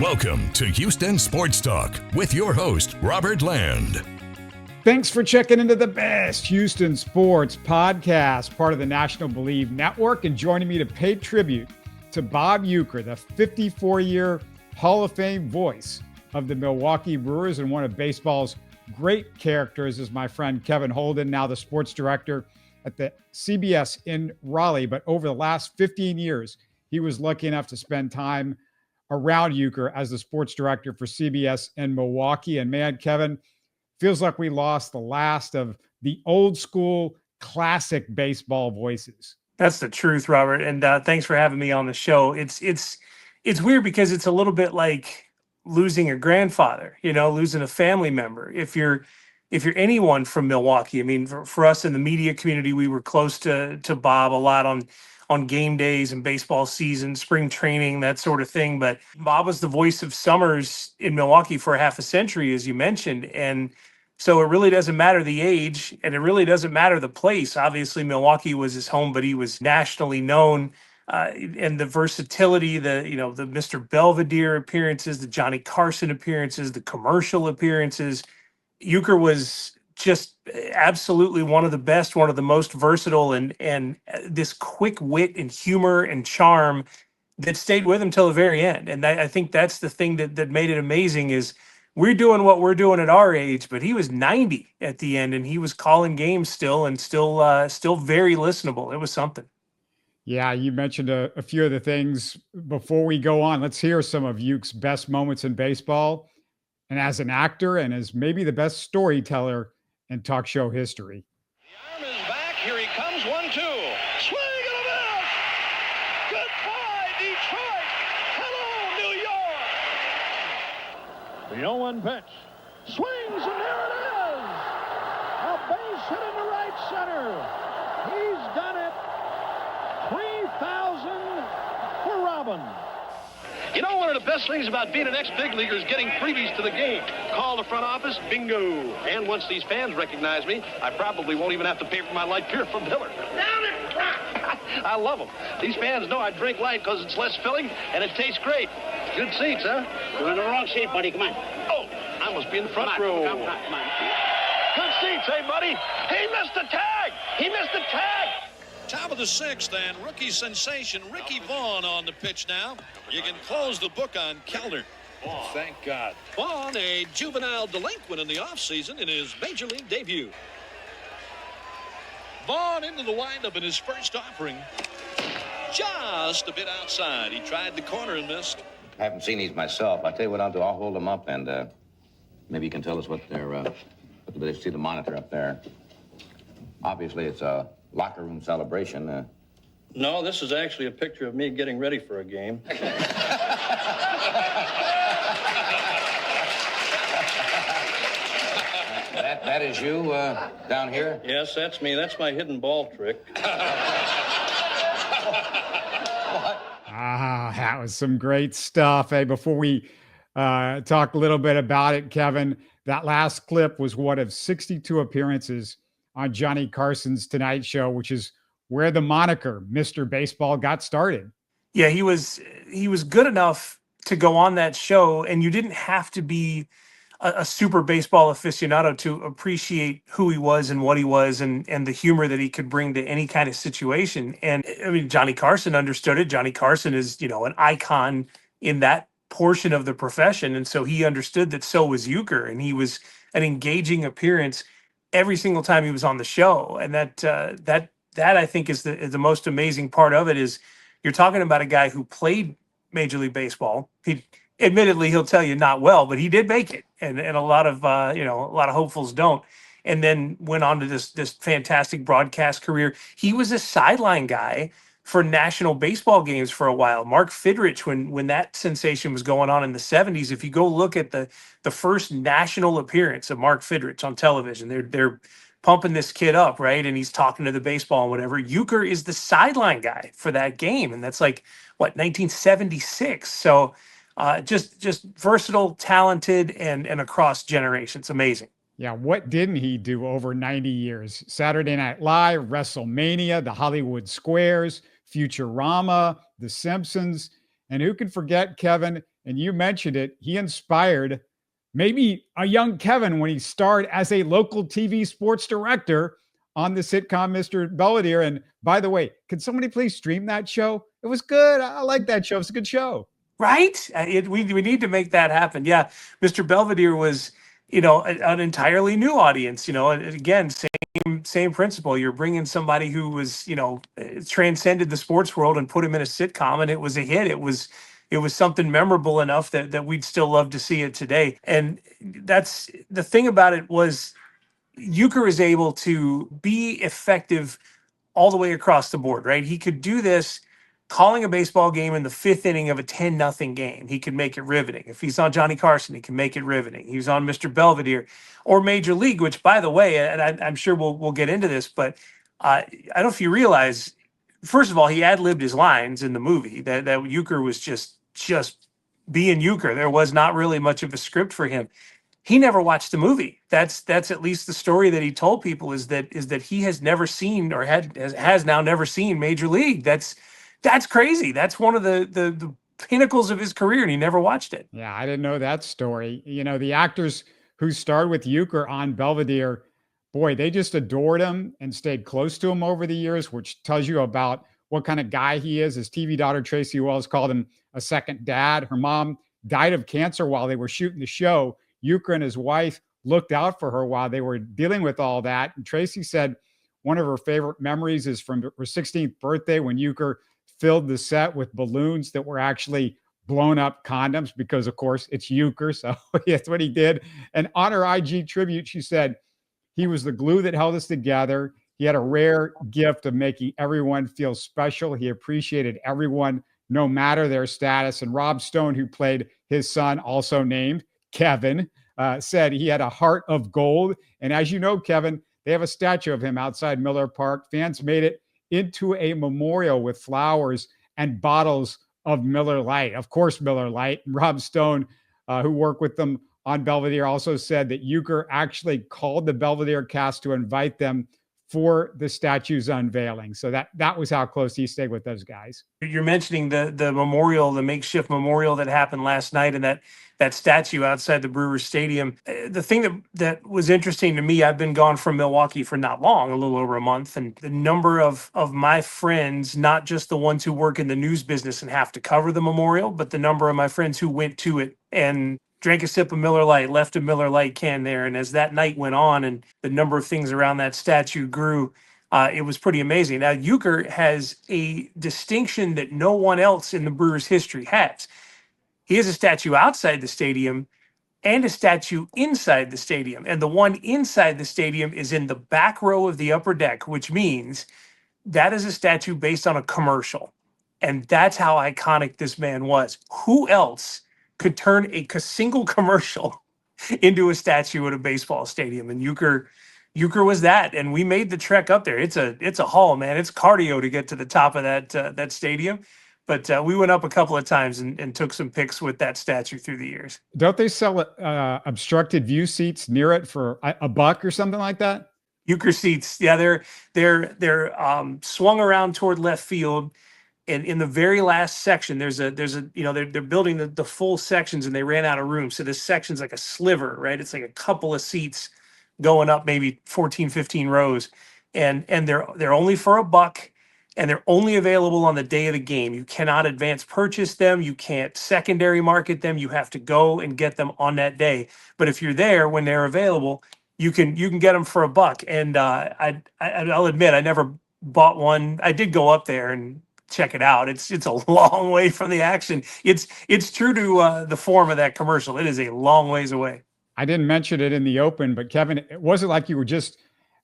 Welcome to Houston Sports Talk with your host, Robert Land. Thanks for checking into the best Houston sports podcast, part of the National Bleav Network, and joining me to pay tribute to Bob Uecker, the 54-year Hall of Fame voice of the Milwaukee Brewers and one of baseball's great characters is my friend Kevin Holden, now the sports director at the CBS in Raleigh. But over the last 15 years, he was lucky enough to spend time around Uecker as the sports director for CBS in Milwaukee. And man, Kevin, feels like we lost the last of the old school classic baseball voices. That's the truth, Robert. And thanks for having me on the show. It's weird because it's a little bit like losing a grandfather, losing a family member. If you're anyone from Milwaukee, I mean, for us in the media community, we were close to Bob a lot on game days and baseball season, spring training, that sort of thing. But Bob was the voice of summers in Milwaukee for half a century, as you mentioned. And so it really doesn't matter the age, and it really doesn't matter the place. Obviously, Milwaukee was his home, but he was nationally known. And the versatility, the Mr. Belvedere appearances, the Johnny Carson appearances, the commercial appearances. Uecker was just absolutely one of the best, one of the most versatile, and this quick wit and humor and charm that stayed with him till the very end. And I think that's the thing that made it amazing is we're doing what we're doing at our age, but he was 90 at the end and he was calling games still and still very listenable. It was something. Yeah, you mentioned a few of the things before we go on. Let's hear some of Uecker's best moments in baseball and as an actor and as maybe the best storyteller in talk show history. The arm is back. Here he comes. 1-2. Swing and a miss. Goodbye, Detroit. Hello, New York. The 0-1 pitch. Swings, and there it is. A base hit into right center. He's done it. 3,000 for Robin. One of the best things about being an ex-big leaguer is getting freebies to the game. Call the front office, bingo. And once these fans recognize me, I probably won't even have to pay for my light beer from Miller. Down it! I love them. These fans know I drink light because it's less filling and it tastes great. Good seats, huh? You're in the wrong seat, buddy. Come on. Oh, I must be in the front row. Come on. Good seats, hey, buddy. He missed the tag. He missed the tag. Top of the sixth, and rookie sensation Ricky Vaughn on the pitch now. You can close the book on Kellner. Oh, thank God. Vaughn, a juvenile delinquent in the offseason in his major league debut. Vaughn into the windup in his first offering. Just a bit outside. He tried the corner and missed. I haven't seen these myself. I tell you what I'll do. I'll hold them up, and maybe you can tell us what they're. They see the monitor up there. Obviously, it's a locker room celebration. No, this is actually a picture of me getting ready for a game. That is you down here? Yes, that's me. That's my hidden ball trick. That was some great stuff. Hey, before we talk a little bit about it, Kevin, that last clip was one of 62 appearances on Johnny Carson's Tonight Show, which is where the moniker Mr. Baseball got started. Yeah, he was good enough to go on that show, and you didn't have to be a super baseball aficionado to appreciate who he was and what he was and the humor that he could bring to any kind of situation. And I mean, Johnny Carson understood it. Johnny Carson is, an icon in that portion of the profession. And so he understood that so was Uecker, and he was an engaging appearance every single time he was on the show. And that I think is the most amazing part of it is you're talking about a guy who played Major League Baseball. Admittedly, he'll tell you not well, but he did make it. And a lot of hopefuls don't. And then went on to this fantastic broadcast career. He was a sideline guy for national baseball games for a while. Mark Fidrich, when that sensation was going on in the 70s, if you go look at the first national appearance of Mark Fidrich on television, they're pumping this kid up, right? And he's talking to the baseball and whatever. Uecker is the sideline guy for that game. And that's 1976. So just versatile, talented, and across generations. Amazing. Yeah, what didn't he do over 90 years? Saturday Night Live, WrestleMania, the Hollywood Squares, Futurama, The Simpsons, and who can forget, Kevin, And you mentioned it. He inspired maybe a young Kevin when he starred as a local TV sports director on the sitcom Mr. Belvedere. And by the way, can somebody please stream that show? It was good. I like that show. It's a good show. Right? We need to make that happen. Yeah, Mr. Belvedere was, an entirely new audience. And again, same principle. You're bringing somebody who was, transcended the sports world and put him in a sitcom, and it was a hit. It was something memorable enough that we'd still love to see it today. And that's the thing about it was Uecker is able to be effective all the way across the board, right? He could do this calling a baseball game in the fifth inning of a 10-0 game. He could make it riveting. If he's on Johnny Carson, he can make it riveting. He was on Mr. Belvedere or Major League, which, by the way, and I'm sure we'll get into this, but I don't know if you realize, first of all, he ad-libbed his lines in the movie. That Uecker was just being Uecker. There was not really much of a script for him. He never watched the movie. That's at least the story that he told people is that he has never seen or has now never seen Major League. That's crazy. That's one of the pinnacles of his career, and he never watched it. Yeah, I didn't know that story. The actors who starred with Uecker on Belvedere, boy, they just adored him and stayed close to him over the years, which tells you about what kind of guy he is. His TV daughter, Tracy Wells, called him a second dad. Her mom died of cancer while they were shooting the show. Uecker and his wife looked out for her while they were dealing with all that. And Tracy said one of her favorite memories is from her 16th birthday when Uecker filled the set with balloons that were actually blown up condoms because, of course, it's Uecker. So that's what he did. And on her IG tribute, she said, he was the glue that held us together. He had a rare gift of making everyone feel special. He appreciated everyone, no matter their status. And Rob Stone, who played his son, also named Kevin, said he had a heart of gold. And as you know, Kevin, they have a statue of him outside Miller Park. Fans made it into a memorial with flowers and bottles of Miller Lite. Of course, Miller Lite. Rob Stone, who worked with them on Belvedere, also said that Uecker actually called the Belvedere cast to invite them for the statue's unveiling. So that was how close he stayed with those guys. You're mentioning the memorial, the makeshift memorial that happened last night, and that statue outside the Brewers Stadium. The thing that was interesting to me, I've been gone from Milwaukee for not long, a little over a month, and the number of my friends, not just the ones who work in the news business and have to cover the memorial, but the number of my friends who went to it and drank a sip of Miller Lite, left a Miller Lite can there. And as that night went on and the number of things around that statue grew, it was pretty amazing. Now, Uecker has a distinction that no one else in the Brewers history has. He has a statue outside the stadium and a statue inside the stadium. And the one inside the stadium is in the back row of the upper deck, which means that is a statue based on a commercial. And that's how iconic this man was. Who else could turn a single commercial into a statue at a baseball stadium? And Uecker was that. And we made the trek up there. It's a haul, man. It's cardio to get to the top of that stadium. But we went up a couple of times and took some pics with that statue through the years. Don't they sell obstructed view seats near it for $1 or something like that? Uecker seats, yeah, they're swung around toward left field. And in the very last section, there's a they're building the full sections and they ran out of room. So this section's like a sliver, right? It's like a couple of seats going up maybe 14, 15 rows. And they're only for $1 and they're only available on the day of the game. You cannot advance purchase them. You can't secondary market them. You have to go and get them on that day. But if you're there when they're available, you can get them for $1. And I'll admit, I never bought one. I did go up there and check it out. It's a long way from the action. It's true to the form of that commercial. It is a long ways away. I didn't mention it in the open, but Kevin, it wasn't like you were just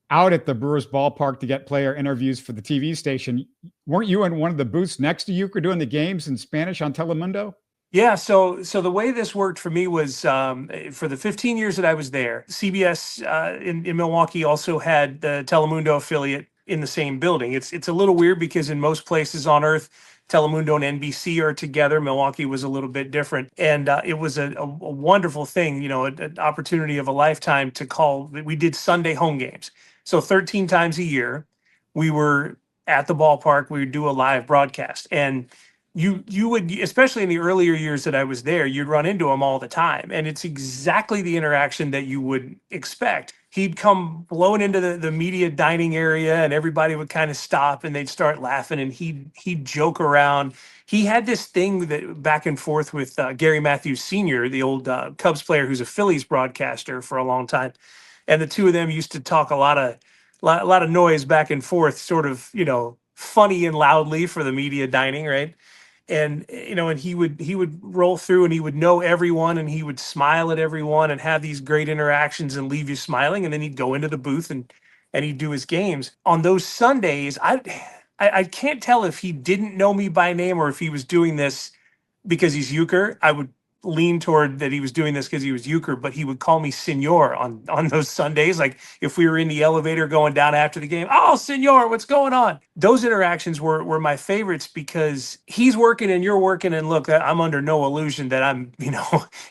out at the Brewers ballpark to get player interviews for the TV station. Weren't you in one of the booths next to Uecker doing the games in Spanish on Telemundo? Yeah, so the way this worked for me was for the 15 years that I was there, CBS in Milwaukee also had the Telemundo affiliate in the same building. It's a little weird because in most places on earth, Telemundo and NBC are together. Milwaukee was a little bit different. And it was a wonderful thing, an opportunity of a lifetime to call. We did Sunday home games. So 13 times a year, we were at the ballpark. We would do a live broadcast. And you would, especially in the earlier years that I was there, you'd run into him all the time, and it's exactly the interaction that you would expect. He'd come blowing into the media dining area, and everybody would kind of stop and they'd start laughing, and he'd joke around. He had this thing that back and forth with Gary Matthews Sr., the old Cubs player who's a Phillies broadcaster for a long time, and the two of them used to talk a lot of noise back and forth, sort of, funny and loudly for the media dining, right? And and he would roll through, and he would know everyone, and he would smile at everyone and have these great interactions and leave you smiling, and then he'd go into the booth and he'd do his games. On those Sundays, I can't tell if he didn't know me by name or if he was doing this because he's Uecker. I would lean toward that he was doing this because he was Uecker, but he would call me Senor on those Sundays. Like if we were in the elevator going down after the game, oh, Senor, what's going on? Those interactions were my favorites because he's working and you're working. And look, I'm under no illusion that I'm,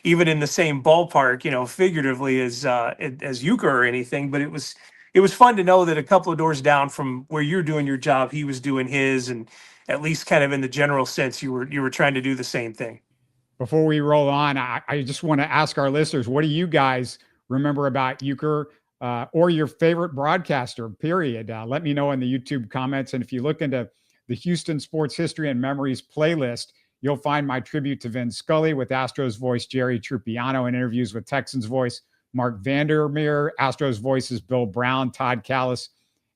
even in the same ballpark, figuratively as Uecker or anything. But it was fun to know that a couple of doors down from where you're doing your job, he was doing his, and at least kind of in the general sense, you were trying to do the same thing. Before we roll on, I just want to ask our listeners, what do you guys remember about Uecker or your favorite broadcaster, period? Let me know in the YouTube comments. And if you look into the Houston Sports History and Memories playlist, you'll find my tribute to Vin Scully with Astros voice Jerry Trupiano and interviews with Texans voice Mark Vandermeer, Astros voices Bill Brown, Todd Callis,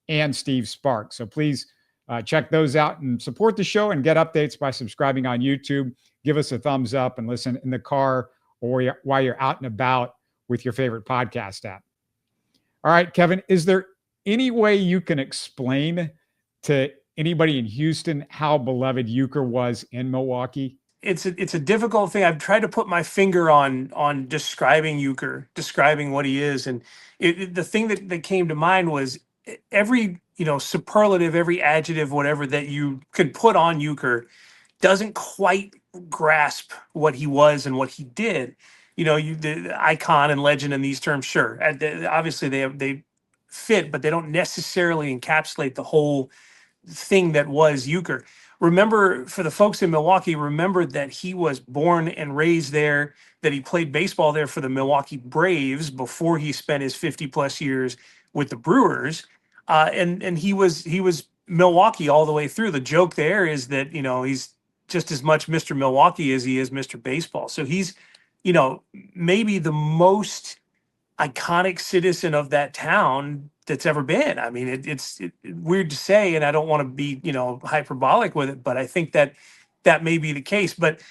and Steve Sparks. So please check those out and support the show and get updates by subscribing on YouTube. Give us a thumbs up and listen in the car or while you're out and about with your favorite podcast app. All right, Kevin, is there any way you can explain to anybody in Houston how beloved Uecker was in Milwaukee? It's a difficult thing. I've tried to put my finger on describing Uecker, describing what he is. And the thing that came to mind was every, superlative, every adjective, whatever that you could put on Uecker doesn't quite grasp what he was and what he did. The icon and legend in these terms, sure. Obviously they fit, but they don't necessarily encapsulate the whole thing that was Uecker. Remember, for the folks in Milwaukee, remember that he was born and raised there, that he played baseball there for the Milwaukee Braves before he spent his 50 plus years with the Brewers. And he was Milwaukee all the way through. The joke there is that, he's just as much Mr. Milwaukee as he is Mr. Baseball. So he's, maybe the most iconic citizen of that town that's ever been. I mean, it's weird to say, and I don't want to be, hyperbolic with it, but I think that may be the case. But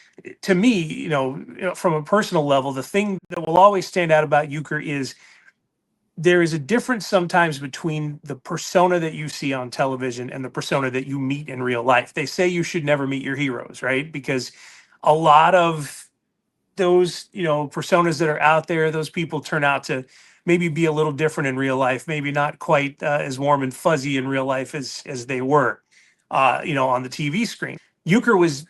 to me, from a personal level, the thing that will always stand out about Uecker is there is a difference sometimes between the persona that you see on television and the persona that you meet in real life. They say you should never meet your heroes, right? Because a lot of those, personas that are out there, those people turn out to maybe be a little different in real life, maybe not quite as warm and fuzzy in real life as they were, on the TV screen. Uecker was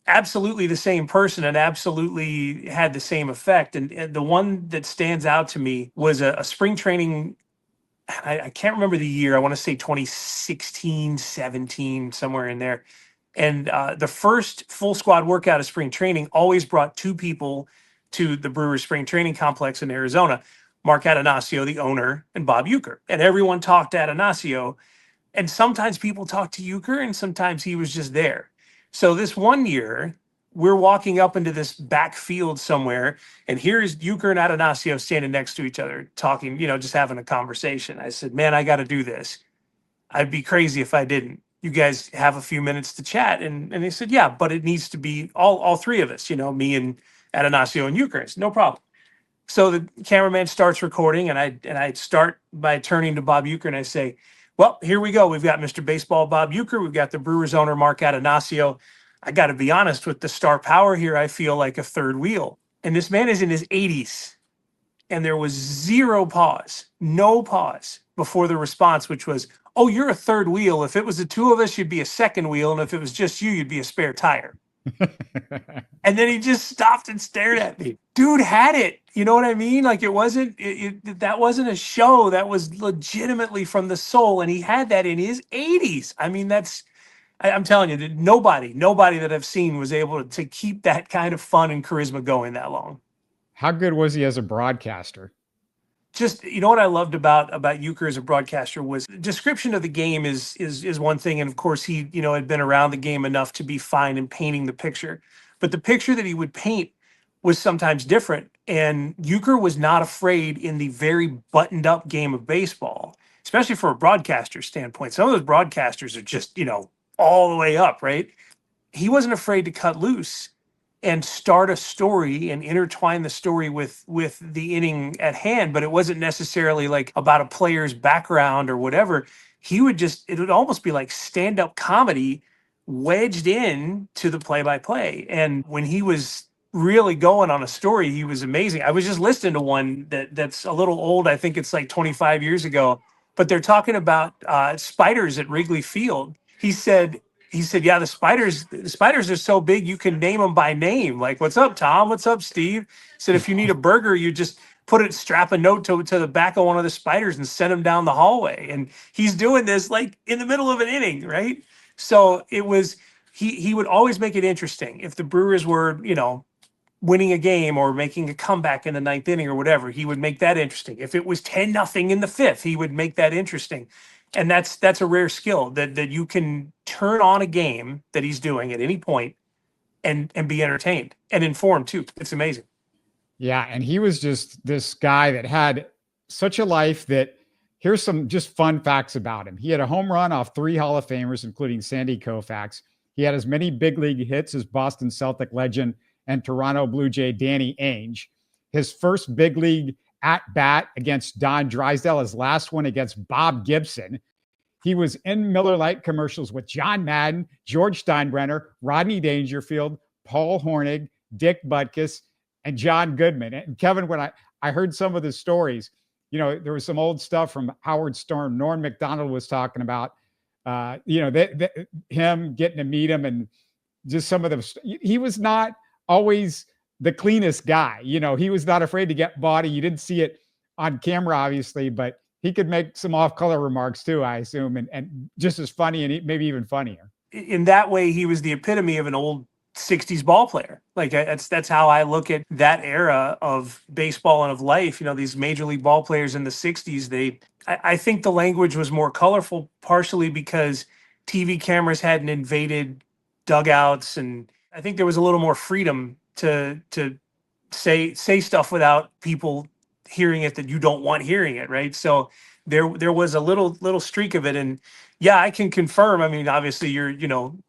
absolutely the same person and absolutely had the same effect. And the one that stands out to me was a spring training. I can't remember the year. I want to say 2016, 17, somewhere in there. And the first full squad workout of spring training always brought two people to the Brewers spring training complex in Arizona, Mark Atanasio, the owner, and Bob Uecker. And everyone talked to Atanasio. And sometimes people talked to Uecker, and sometimes he was just there. So this one year, we're walking up into this backfield somewhere, and here's Uecker and Atanasio standing next to each other, talking, just having a conversation. I said, man, I got to do this. I'd be crazy if I didn't. You guys have a few minutes to chat. And they said, yeah, but it needs to be all three of us, me and Atanasio and Uecker. I said, no problem. So the cameraman starts recording, and I start by turning to Bob Uecker, and I say, well, here we go. We've got Mr. Baseball Bob Uecker. We've got the Brewers owner Mark Atanasio. I got to be honest, with the star power here, I feel like a third wheel. And this man is in his 80s. And there was no pause before the response, which was, oh, you're a third wheel. If it was the two of us, you'd be a second wheel. And if it was just you, you'd be a spare tire. And then he just stopped and stared at me. Dude had it. You know what I mean? Like that wasn't a show. That was legitimately from the soul. And he had that in his 80s. I mean, I'm telling you that nobody that I've seen was able to keep that kind of fun and charisma going that long. How good was he as a broadcaster? Just, what I loved about Uecker as a broadcaster was description of the game is one thing. And of course he, had been around the game enough to be fine in painting the picture, but the picture that he would paint was sometimes different. And Uecker was not afraid in the very buttoned up game of baseball, especially from a broadcaster standpoint. Some of those broadcasters are just, all the way up, right? He wasn't afraid to cut loose and start a story and intertwine the story with the inning at hand, but it wasn't necessarily like about a player's background or whatever. It would almost be like stand-up comedy wedged in to the play-by-play. And when he was really going on a story, he was amazing. I was just listening to one that's a little old. I think it's like 25 years ago, but they're talking about spiders at Wrigley Field. He said, yeah, the spiders are so big you can name them by name. Like, what's up, Tom? What's up, Steve? He said, if you need a burger, you just strap a note to the back of one of the spiders and send them down the hallway. And he's doing this like in the middle of an inning, right? So it was, he would always make it interesting. If the Brewers were, winning a game or making a comeback in the ninth inning or whatever, he would make that interesting. If it was 10-0 in the fifth, he would make that interesting. And that's a rare skill that you can turn on a game that he's doing at any point and be entertained and informed too. It's amazing. Yeah. And he was just this guy that had such a life that here's some just fun facts about him. He had a home run off 3 Hall of Famers, including Sandy Koufax. He had as many big league hits as Boston Celtic legend and Toronto Blue Jay Danny Ainge. His first big league at-bat against Don Drysdale, his last one against Bob Gibson. He was in Miller Lite commercials with John Madden, George Steinbrenner, Rodney Dangerfield, Paul Hornig, Dick Butkus, and John Goodman. And Kevin, when I heard some of the stories, there was some old stuff from Howard Stern. Norm Macdonald was talking about, him getting to meet him and just some of the, he was not always the cleanest guy. He was not afraid to get body. You didn't see it on camera, obviously, but he could make some off-color remarks too, I assume, and just as funny and maybe even funnier. In that way, he was the epitome of an old 60s ball player. Like that's how I look at that era of baseball and of life. These major league ball players in the 60s, I think the language was more colorful, partially because TV cameras hadn't invaded dugouts, and I think there was a little more freedom to say stuff without people hearing it that you don't want hearing it, right? So there was a little streak of it. And yeah, I can confirm, I mean, obviously you're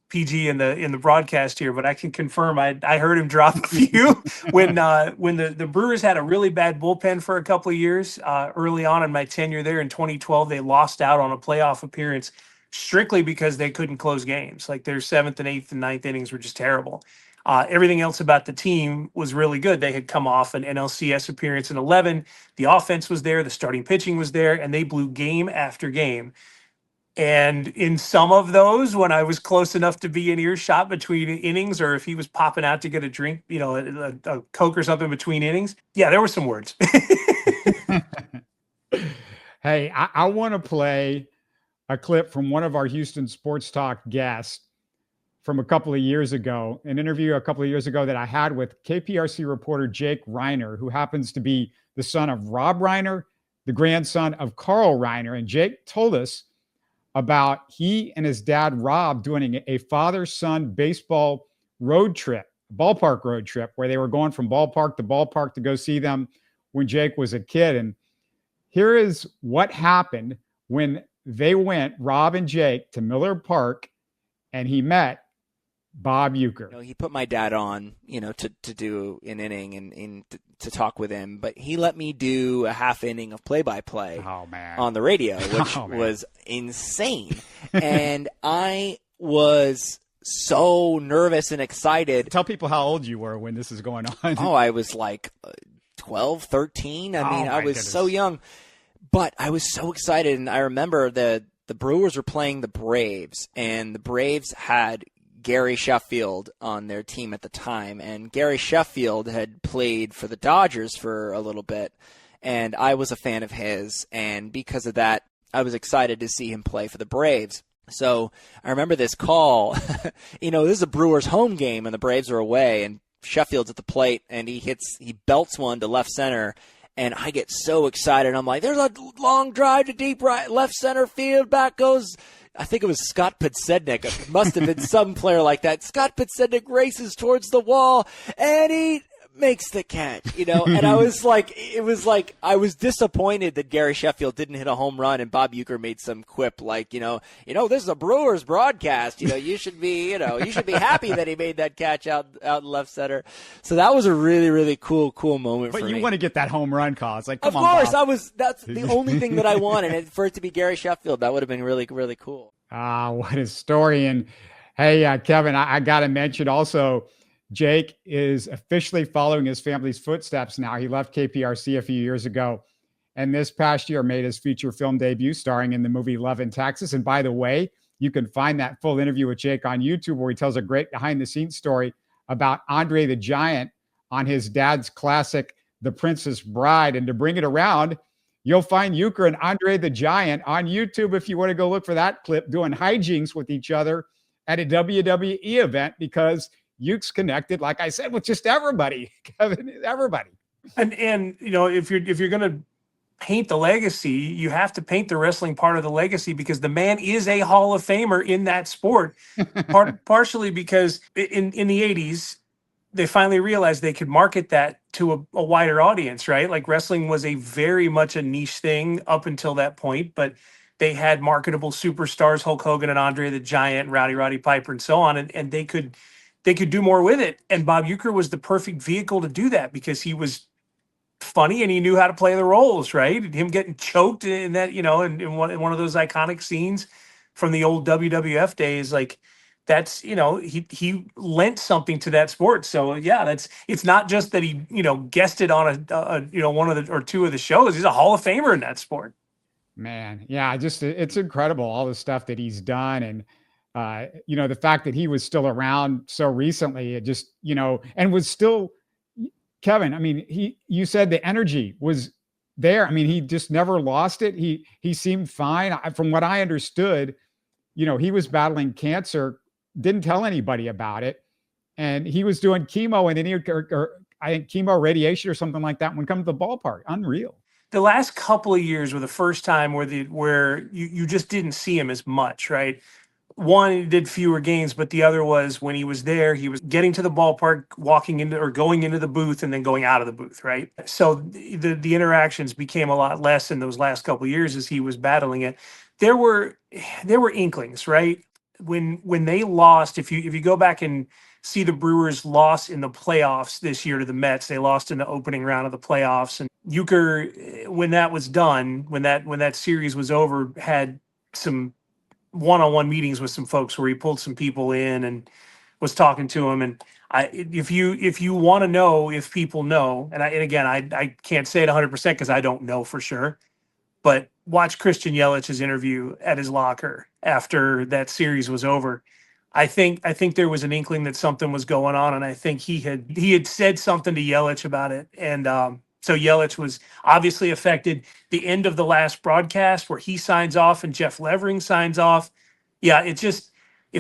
PG in the broadcast here, but I can confirm I heard him drop a few when the Brewers had a really bad bullpen for a couple of years early on in my tenure there. In 2012 they lost out on a playoff appearance strictly because they couldn't close games. Like their 7th and 8th and 9th innings were just terrible. Everything else about the team was really good. They had come off an NLCS appearance in 11. The offense was there. The starting pitching was there, and they blew game after game. And in some of those, when I was close enough to be in earshot between innings, or if he was popping out to get a drink, a Coke or something between innings, yeah, there were some words. Hey, I want to play a clip from one of our Houston Sports Talk guests from a couple of years ago, an interview a couple of years ago that I had with KPRC reporter Jake Reiner, who happens to be the son of Rob Reiner, the grandson of Carl Reiner. And Jake told us about he and his dad, Rob, doing a father-son baseball road trip, ballpark road trip, where they were going from ballpark to go see them when Jake was a kid. And here is what happened when they went, Rob and Jake, to Miller Park, and he met Bob Uecker. He put my dad on, to do an inning and to talk with him, but he let me do a half inning of play-by-play on the radio, which was insane. And I was so nervous and excited. Tell people how old you were when this is going on. Oh, I was like 12, 13. I was so young, but I was so excited. And I remember the Brewers were playing the Braves, and the Braves had Gary Sheffield on their team at the time, and Gary Sheffield had played for the Dodgers for a little bit, and I was a fan of his, and because of that, I was excited to see him play for the Braves. So I remember this call. This is a Brewers home game, and the Braves are away, and Sheffield's at the plate, and he belts one to left center, and I get so excited. I'm like, there's a long drive to deep right, left center field. Back goes, I think it was Scott Podsednik. It must have been some player like that. Scott Podsednik races towards the wall, and he makes the catch, and I was like, I was disappointed that Gary Sheffield didn't hit a home run, and Bob Uecker made some quip like, this is a Brewers broadcast, you should be happy that he made that catch out in left center. So that was a really, really cool moment for me. But you want to get that home run call. It's like, come on, Bob. Of course, that's the only thing that I wanted, and for it to be Gary Sheffield, that would have been really, really cool. What a story. And hey, Kevin, I got to mention also, Jake is officially following his family's footsteps now. He left KPRC a few years ago, and this past year made his feature film debut starring in the movie Love in Texas. And by the way, you can find that full interview with Jake on YouTube, where he tells a great behind-the-scenes story about Andre the Giant on his dad's classic The Princess Bride. And to bring it around, you'll find Uecker and Andre the Giant on YouTube if you want to go look for that clip, doing hijinks with each other at a WWE event, because Uke's connected, like I said, with just everybody, Kevin, everybody. And if you're going to paint the legacy, you have to paint the wrestling part of the legacy, because the man is a Hall of Famer in that sport. Partially because in the 80s, they finally realized they could market that to a wider audience, right? Like, wrestling was very much a niche thing up until that point, but they had marketable superstars, Hulk Hogan and Andre the Giant, Roddy Piper, and so on, and they could do more with it. And Bob Uecker was the perfect vehicle to do that, because he was funny and he knew how to play the roles, right? Him getting choked in that, in one of those iconic scenes from the old WWF days, like, that's, he lent something to that sport. So yeah, it's not just that he, guested on a one of the or two of the shows. He's a Hall of Famer in that sport. Man, yeah, it's incredible, all the stuff that he's done. And the fact that he was still around so recently, it just, and was still, Kevin, I mean, you said the energy was there. I mean, he just never lost it. He seemed fine. From what I understood, he was battling cancer, didn't tell anybody about it. And he was doing chemo, and then I think chemo radiation or something like that when come to the ballpark. Unreal. The last couple of years were the first time where you just didn't see him as much, right? One, he did fewer games, but the other was when he was there, he was getting to the ballpark, walking into or going into the booth, and then going out of the booth, right? So the interactions became a lot less in those last couple of years as he was battling it. There were inklings, right? When they lost, if you go back and see the Brewers loss in the playoffs this year to the Mets, they lost in the opening round of the playoffs, and Uecker, when that was done, when that series was over, had some one-on-one meetings with some folks where he pulled some people in and was talking to them. And if you want to know if people know, and again, I can't say it 100% because I don't know for sure, but watch Christian Yelich's interview at his locker after that series was over. I think there was an inkling that something was going on, and I think he had said something to Yelich about it, and so Yelich was obviously affected. The end of the last broadcast where he signs off and Jeff Levering signs off, yeah, it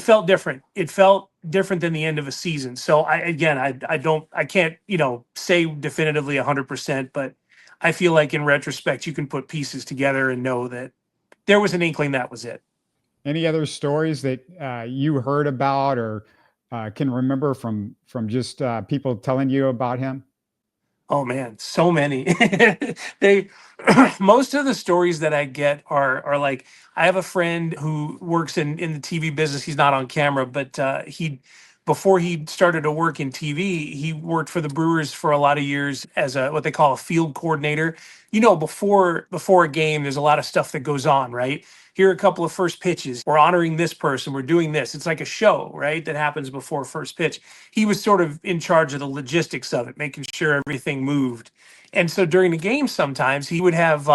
felt different. It felt different than the end of a season. So I can't say definitively 100%, but I feel like in retrospect you can put pieces together and know that there was an inkling that was it. Any other stories that you heard about or can remember from just people telling you about him? Oh man, so many. Most of the stories that I get are like, I have a friend who works in the TV business. He's not on camera, but before he started to work in TV, he worked for the Brewers for a lot of years as what they call a field coordinator. Before a game, there's a lot of stuff that goes on, right? Here are a couple of first pitches. We're honoring this person. We're doing this. It's like a show, right, that happens before first pitch. He was sort of in charge of the logistics of it, making sure everything moved. And so during the game, sometimes he would have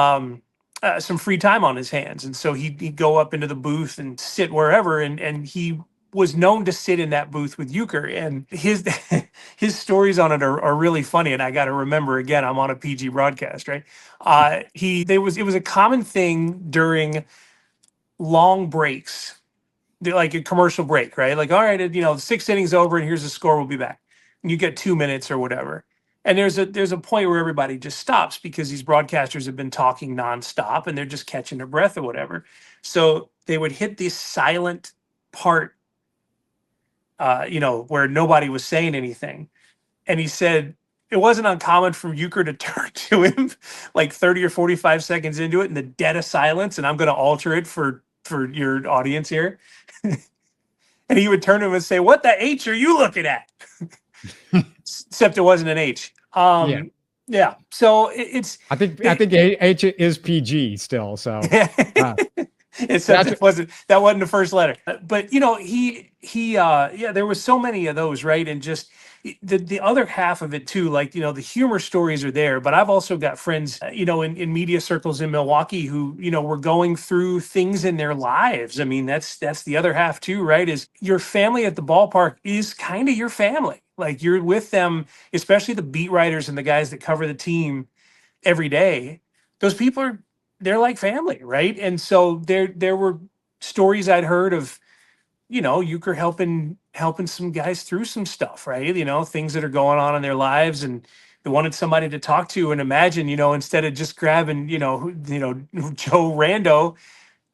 some free time on his hands. And so he'd go up into the booth and sit wherever. And he was known to sit in that booth with Uecker. And his stories on it are really funny. And I got to remember, again, I'm on a PG broadcast, right? It was a common thing during long breaks like a commercial break, right? Like, all right, the 6th inning's over and here's the score. We'll be back. And you get 2 minutes or whatever. And there's a point where everybody just stops because these broadcasters have been talking nonstop and they're just catching their breath or whatever. So they would hit this silent part, where nobody was saying anything. And he said it wasn't uncommon for Uecker to turn to him like 30 or 45 seconds into it in the dead of silence. And I'm going to alter it for your audience here. And he would turn to him and say, "What the H are you looking at?" Except it wasn't an H. Yeah. So it's. I think H is PG still. So. Except that wasn't the first letter. But there was so many of those, right? And just the other half of it too, like, the humor stories are there, but I've also got friends, in media circles in Milwaukee who, were going through things in their lives. I mean, that's the other half too, right? Is your family at the ballpark is kind of your family. Like, you're with them, especially the beat writers and the guys that cover the team every day. Those people they're like family, right? And so there were stories I'd heard of, Uecker helping some guys through some stuff, right? Things that are going on in their lives, and they wanted somebody to talk to. And imagine, instead of just grabbing, Joe Rando,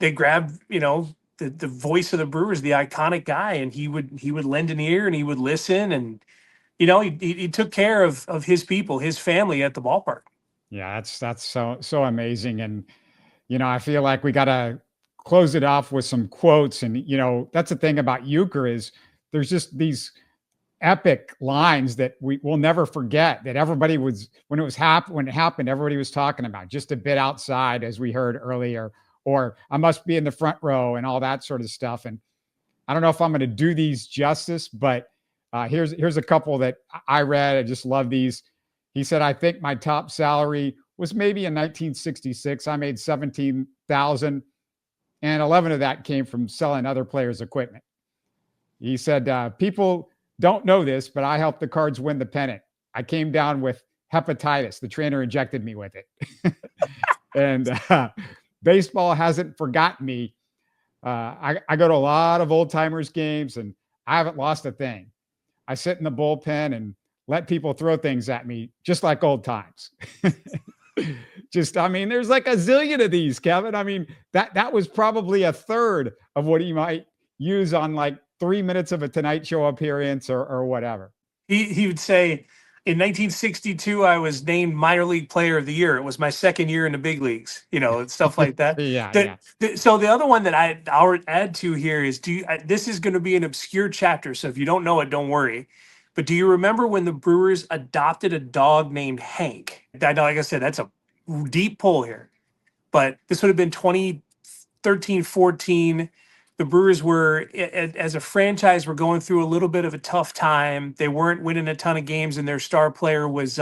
they grabbed, the voice of the Brewers, the iconic guy, and he would lend an ear and he would listen, and he took care of his people, his family at the ballpark. Yeah, that's so amazing. And, I feel like we got to close it off with some quotes. And, that's the thing about Uecker is there's just these epic lines that we will never forget, that everybody was, when it happened, everybody was talking about. Just a bit outside, as we heard earlier, or I must be in the front row, and all that sort of stuff. And I don't know if I'm going to do these justice, but here's a couple that I read. I just love these. He said, "I think my top salary was maybe in 1966. I made $17,000, and 11 of that came from selling other players' equipment." He said, "People don't know this, but I helped the Cards win the pennant. I came down with hepatitis. The trainer injected me with it." And baseball hasn't forgotten me. I go to a lot of old timers games, and I haven't lost a thing. I sit in the bullpen and let people throw things at me, just like old times. There's like a zillion of these, Kevin. I mean, that was probably a third of what he might use on like 3 minutes of a Tonight Show appearance or whatever. He would say, in 1962, I was named minor league player of the year. It was my second year in the big leagues, stuff like that. So the other one that I'll add to here is, this is going to be an obscure chapter. So if you don't know it, don't worry. But do you remember when the Brewers adopted a dog named Hank? Like I said, that's a deep pull here. But this would have been 2013-14. The Brewers were, as a franchise, were going through a little bit of a tough time. They weren't winning a ton of games, and their star player was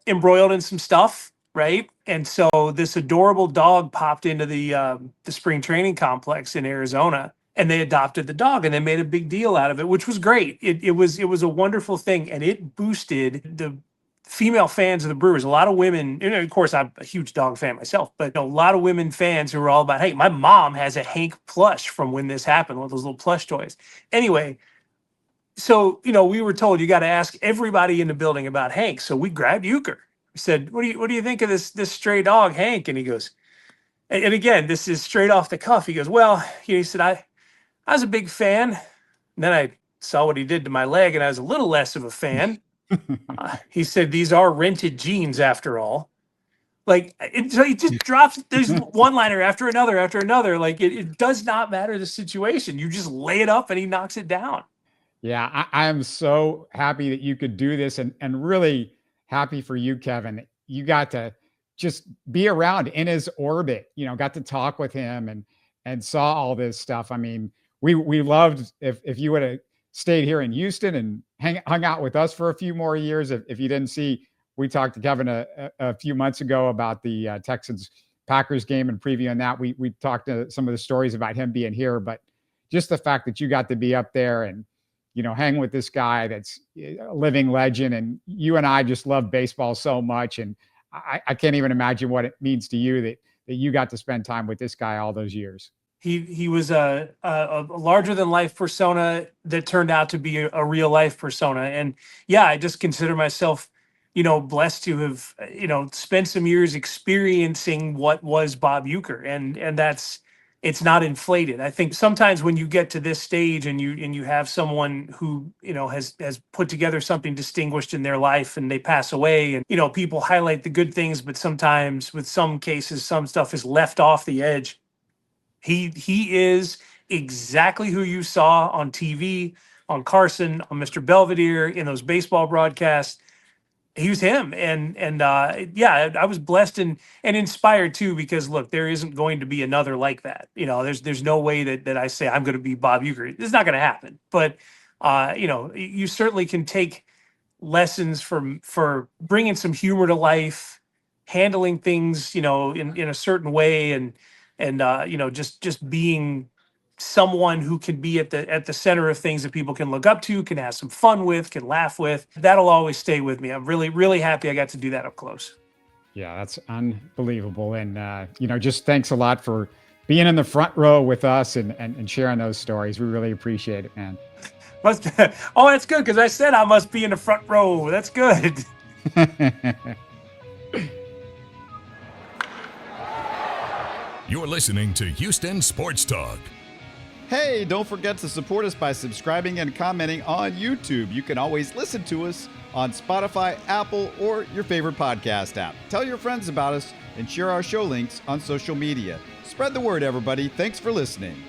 embroiled in some stuff, right? And so this adorable dog popped into the spring training complex in Arizona, and they adopted the dog, and they made a big deal out of it, which was great. It was a wonderful thing, and it boosted the female fans of the Brewers. A lot of women, of course, I'm a huge dog fan myself, but a lot of women fans who were all about, hey, my mom has a Hank plush from when this happened, one of those little plush toys. Anyway, so, we were told you got to ask everybody in the building about Hank. So we grabbed Uecker. We said, what do you think of this stray dog, Hank? And he goes, and again, this is straight off the cuff. He goes, well, he said, I was a big fan. And then I saw what he did to my leg, and I was a little less of a fan. He said, these are rented jeans after all. Like, so he just drops, there's one-liner after another. Like, it does not matter the situation. You just lay it up and he knocks it down. Yeah, I am so happy that you could do this, and really happy for you, Kevin. You got to just be around in his orbit, got to talk with him and saw all this stuff. I mean, we loved if you would have stayed here in Houston and hung out with us for a few more years. If you didn't see, we talked to Kevin a few months ago about the Texans-Packers game and previewing that. We talked to some of the stories about him being here, but just the fact that you got to be up there and, hang with this guy that's a living legend. And you and I just love baseball so much. And I can't even imagine what it means to you that you got to spend time with this guy all those years. He was a larger than life persona that turned out to be a real life persona. And yeah, I just consider myself, blessed to have, spent some years experiencing what was Bob Uecker. And it's not inflated. I think sometimes when you get to this stage and you have someone who, has put together something distinguished in their life and they pass away, and, people highlight the good things, but sometimes with some cases, some stuff is left off the edge. He is exactly who you saw on TV, on Carson, on Mr. Belvedere, in those baseball broadcasts. He was him. And yeah, I was blessed and inspired too, because look, there isn't going to be another like that. There's no way that I say I'm going to be Bob Uecker. It's not going to happen. But, you certainly can take lessons for bringing some humor to life, handling things, in a certain way, and just being someone who can be at the center of things that people can look up to, can have some fun with, can laugh with. That'll always stay with me. I'm really, really happy I got to do that up close. Yeah, that's unbelievable. And, just thanks a lot for being in the front row with us and sharing those stories. We really appreciate it, man. Oh, that's good, because I said I must be in the front row. That's good. You're listening to Houston Sports Talk. Hey, don't forget to support us by subscribing and commenting on YouTube. You can always listen to us on Spotify, Apple, or your favorite podcast app. Tell your friends about us and share our show links on social media. Spread the word, everybody. Thanks for listening.